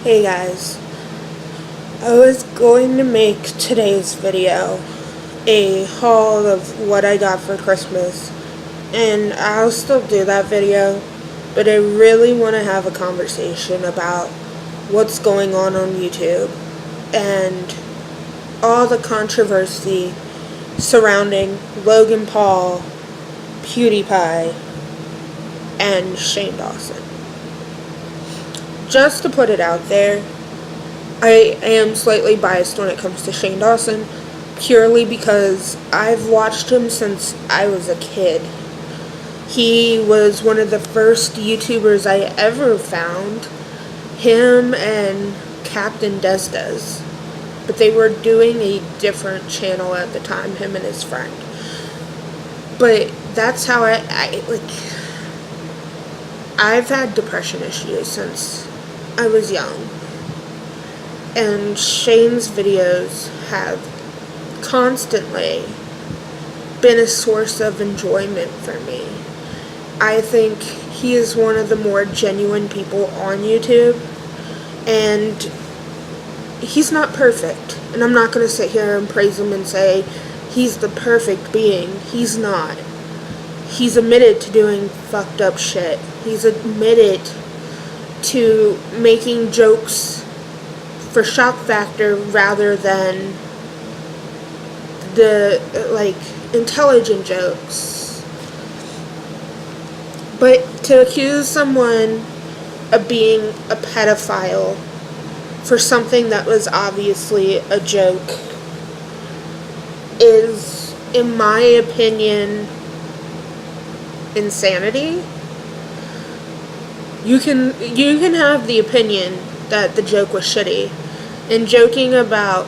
Hey guys, I was going to make today's video a haul of what I got for Christmas, and I'll still do that video, but I really want to have a conversation about what's going on YouTube and all the controversy surrounding Logan Paul, Pewdiepie, and Shane Dawson. Just to put it out there, I am slightly biased when it comes to Shane Dawson, purely because I've watched him since I was a kid. He was one of the first YouTubers I ever found, him and Captain Desdes, but they were doing a different channel at the time, him and his friend. But that's how I've had depression issues since I was young, and Shane's videos have constantly been a source of enjoyment for me. I think he is one of the more genuine people on YouTube, and he's not perfect, and I'm not going to sit here and praise him and say he's the perfect being. He's not. He's admitted to doing fucked up shit. He's admitted to making jokes for shock factor rather than the intelligent jokes. But to accuse someone of being a pedophile for something that was obviously a joke is, in my opinion, insanity. You can have the opinion that the joke was shitty, and joking about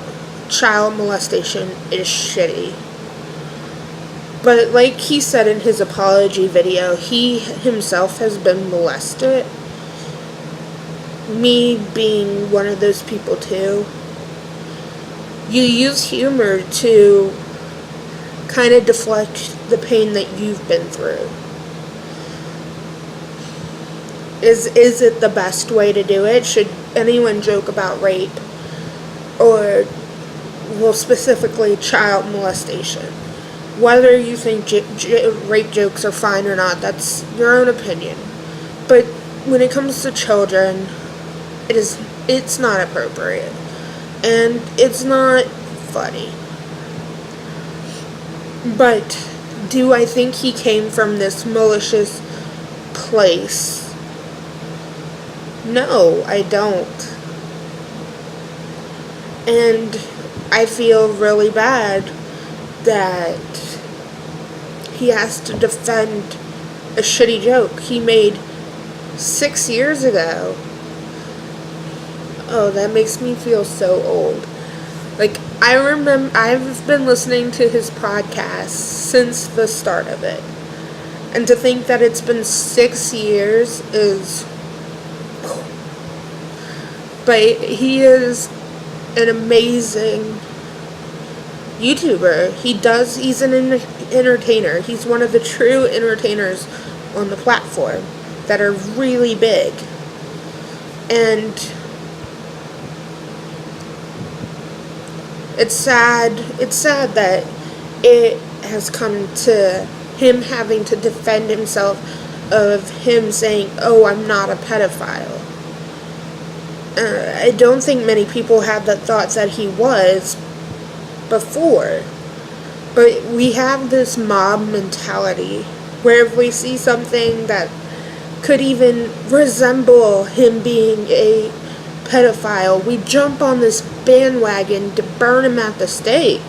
child molestation is shitty. But like he said in his apology video, he himself has been molested. Me being one of those people too. You use humor to kind of deflect the pain that you've been through. Is it the best way to do it? Should anyone joke about rape? Or, well, specifically child molestation? Whether you think rape jokes are fine or not, that's your own opinion. But when it comes to children, it's not appropriate. And it's not funny. But do I think he came from this malicious place? No, I don't. And I feel really bad that he has to defend a shitty joke he made 6 years ago. Oh, that makes me feel so old. I remember, I've been listening to his podcast since the start of it. And to think that it's been 6 years is... But he is an amazing YouTuber. He's an entertainer. He's one of the true entertainers on the platform that are really big. And it's sad that it has come to him having to defend himself of him saying, "Oh, I'm not a pedophile." I don't think many people had the thoughts that he was before. But we have this mob mentality where if we see something that could even resemble him being a pedophile, we jump on this bandwagon to burn him at the stake.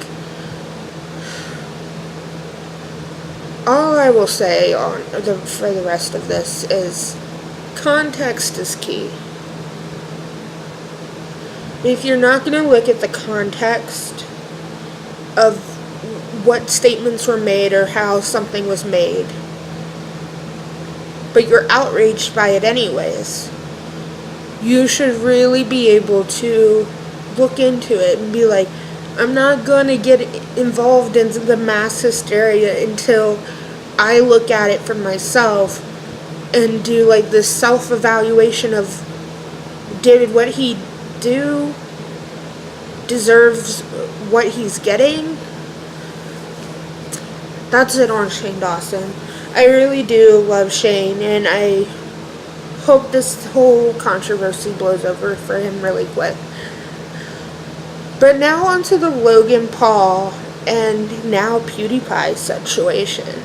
All I will say for the rest of this is context is key. If you're not going to look at the context of what statements were made or how something was made, but you're outraged by it anyways, you should really be able to look into it and be like, I'm not going to get involved in the mass hysteria until I look at it for myself and do this self-evaluation of did what he do deserves what he's getting? That's it on Shane Dawson. I really do love Shane, and I hope this whole controversy blows over for him really quick. But now onto the Logan Paul and now Pewdiepie situation.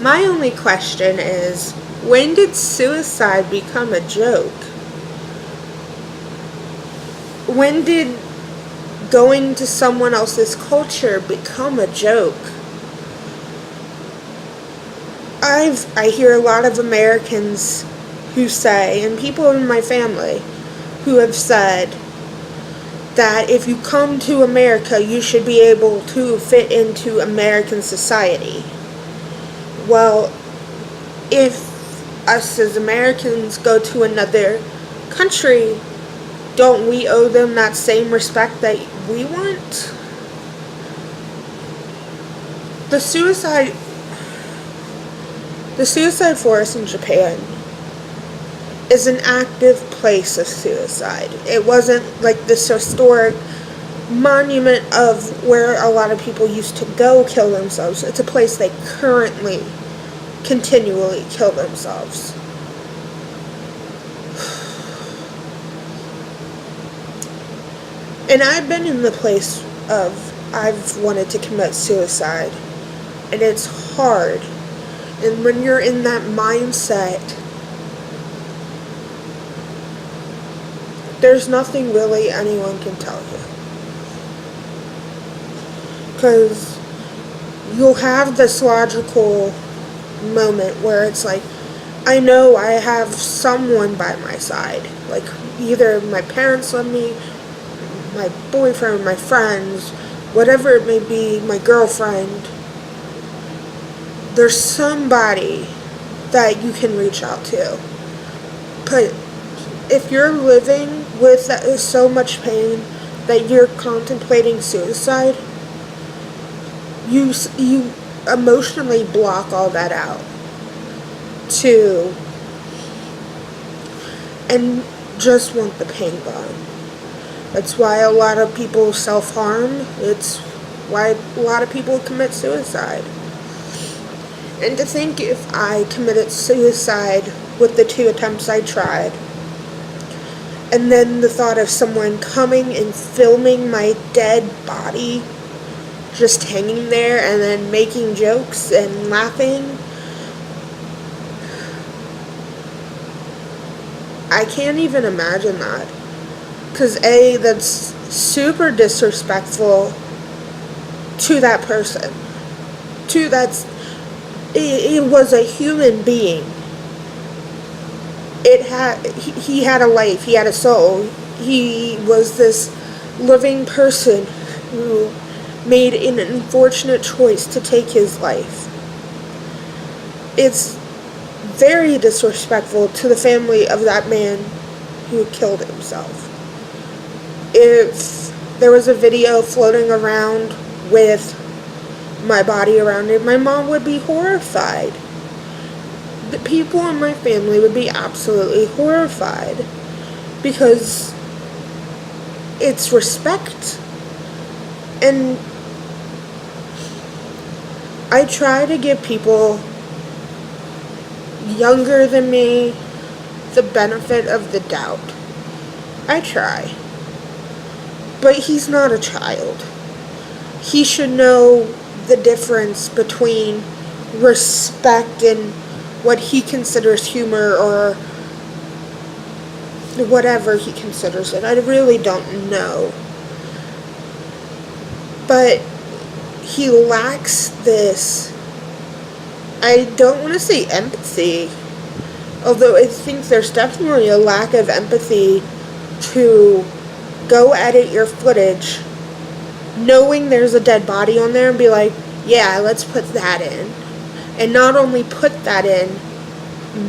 My only question is, when did suicide become a joke? When did going to someone else's culture become a joke? I hear a lot of Americans who say, and people in my family who have said, that if you come to America, you should be able to fit into American society. Well, if us as Americans go to another country, don't we owe them that same respect that we want? The suicide forest in Japan is an active place of suicide. It wasn't like this historic monument of where a lot of people used to go kill themselves. It's a place they currently continually kill themselves. And I've been in the place of I've wanted to commit suicide, and it's hard. And when you're in that mindset, there's nothing really anyone can tell you. Because you'll have this logical moment where it's like, I know I have someone by my side. Like, either my parents love me, my boyfriend, my friends, whatever it may be, my girlfriend. There's somebody that you can reach out to. But if you're living with so much pain that you're contemplating suicide, you emotionally block all that out and just want the pain gone. That's why a lot of people self-harm. It's why a lot of people commit suicide. And to think if I committed suicide with the 2 attempts I tried, and then the thought of someone coming and filming my dead body just hanging there and then making jokes and laughing, I can't even imagine that. Because A, that's super disrespectful to that person. It was a human being. He had a life, he had a soul. He was this living person who made an unfortunate choice to take his life. It's very disrespectful to the family of that man who killed himself. If there was a video floating around with my body around it, my mom would be horrified. The people in my family would be absolutely horrified, because it's respect. And I try to give people younger than me the benefit of the doubt. I try. But he's not a child. He should know the difference between respect and what he considers humor, or whatever he considers it. I really don't know. But he lacks this, I don't want to say empathy, although I think there's definitely a lack of empathy to go edit your footage knowing there's a dead body on there and be like, yeah, let's put that in. And not only put that in,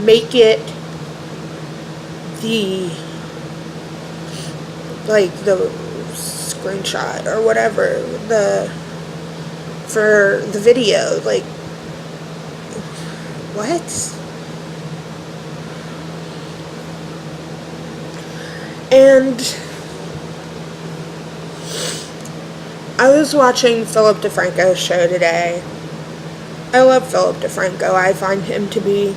make it the screenshot or whatever for the video. Like, what? And I was watching Philip DeFranco's show today. I love Philip DeFranco. I find him to be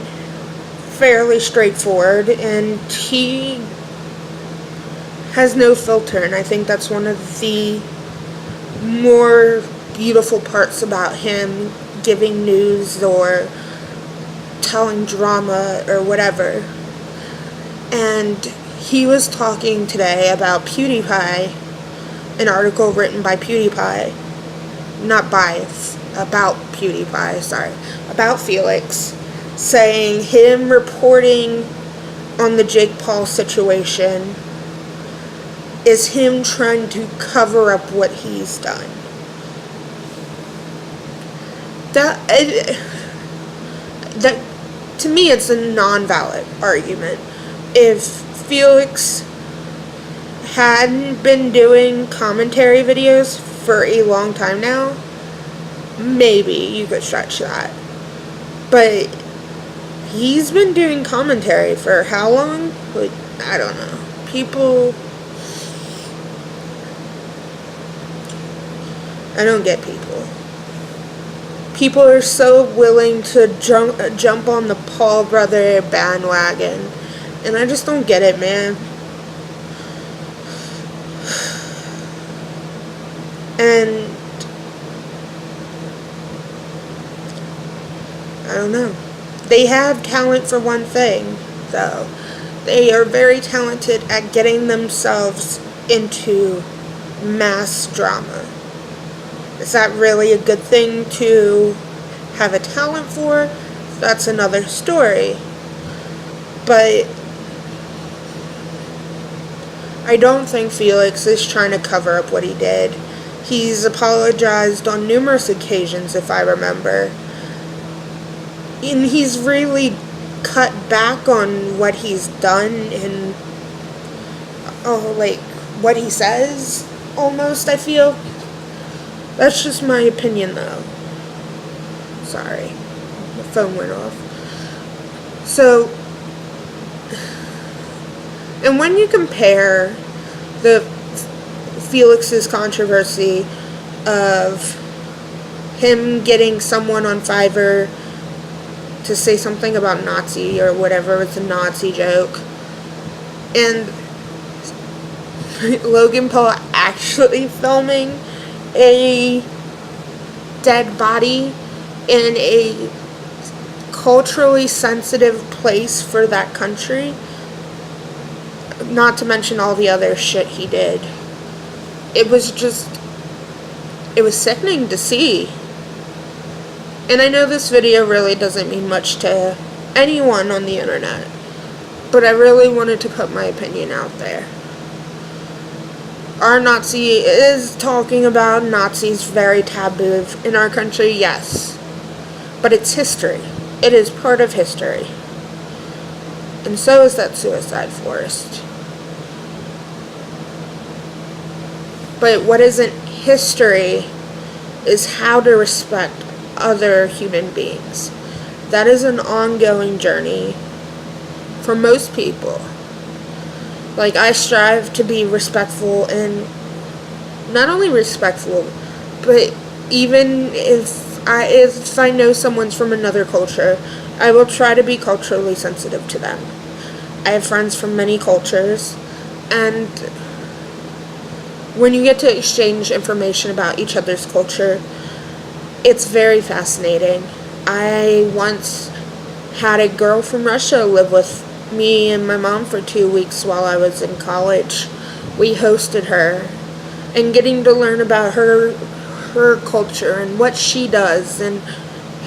fairly straightforward, and he has no filter, and I think that's one of the more beautiful parts about him giving news or telling drama or whatever. And he was talking today about Pewdiepie, an article written by Pewdiepie, about Pewdiepie, about Felix, saying him reporting on the Jake Paul situation is him trying to cover up what he's done. That to me, it's a non-valid argument. If Felix hadn't been doing commentary videos for a long time now, maybe you could stretch that. But he's been doing commentary for how long? Like, I don't know. I don't get people. People are so willing to jump on the Paul brother bandwagon, and I just don't get it, man. And I don't know. They have talent for one thing, though. They are very talented at getting themselves into mass drama. Is that really a good thing to have a talent for? That's another story. But I don't think Felix is trying to cover up what he did. He's apologized on numerous occasions, if I remember. And he's really cut back on what he's done and what he says, almost, I feel. That's just my opinion, though. Sorry. The phone went off. So, and when you compare the Felix's controversy of him getting someone on Fiverr to say something about Nazi or whatever, it's a Nazi joke, and Logan Paul actually filming a dead body in a culturally sensitive place for that country, not to mention all the other shit he did. It was sickening to see. And I know this video really doesn't mean much to anyone on the internet, but I really wanted to put my opinion out there. Our Nazi is talking about Nazis very taboo in our country, yes. But it's history. It is part of history. And so is that suicide forest. But what isn't history is how to respect other human beings. That is an ongoing journey for most people. Like, I strive to be respectful, and not only respectful, but even if I know someone's from another culture, I will try to be culturally sensitive to them. I have friends from many cultures, and when you get to exchange information about each other's culture, it's very fascinating. I once had a girl from Russia live with me and my mom for 2 weeks while I was in college. We hosted her, and getting to learn about her culture and what she does and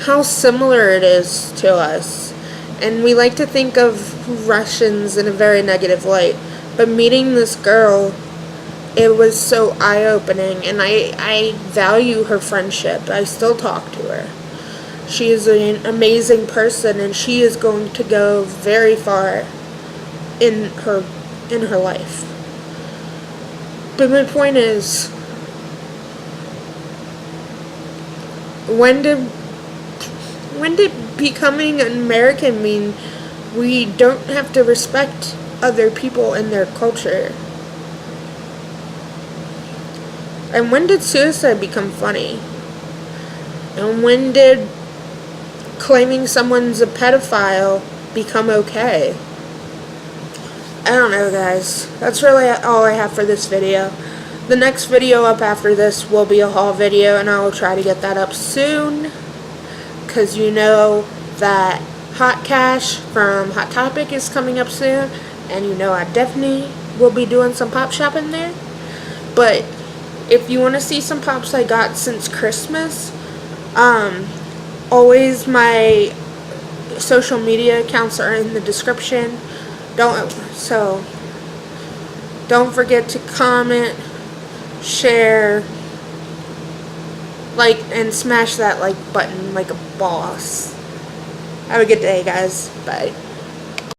how similar it is to us. And we like to think of Russians in a very negative light, but meeting this girl, it was so eye-opening, and I value her friendship. I still talk to her. She is an amazing person, and she is going to go very far in her life. But my point is, when did becoming an American mean we don't have to respect other people and their culture. And when did suicide become funny? And when did claiming someone's a pedophile become okay? I don't know, guys. That's really all I have for this video. The next video up after this will be a haul video, and I will try to get that up soon, because you know that Hot Cash from Hot Topic is coming up soon, and you know I definitely will be doing some pop shopping there. But if you want to see some pops I got since Christmas, always my social media accounts are in the description. Don't forget to comment, share, like, and smash that like button like a boss. Have a good day, guys. Bye.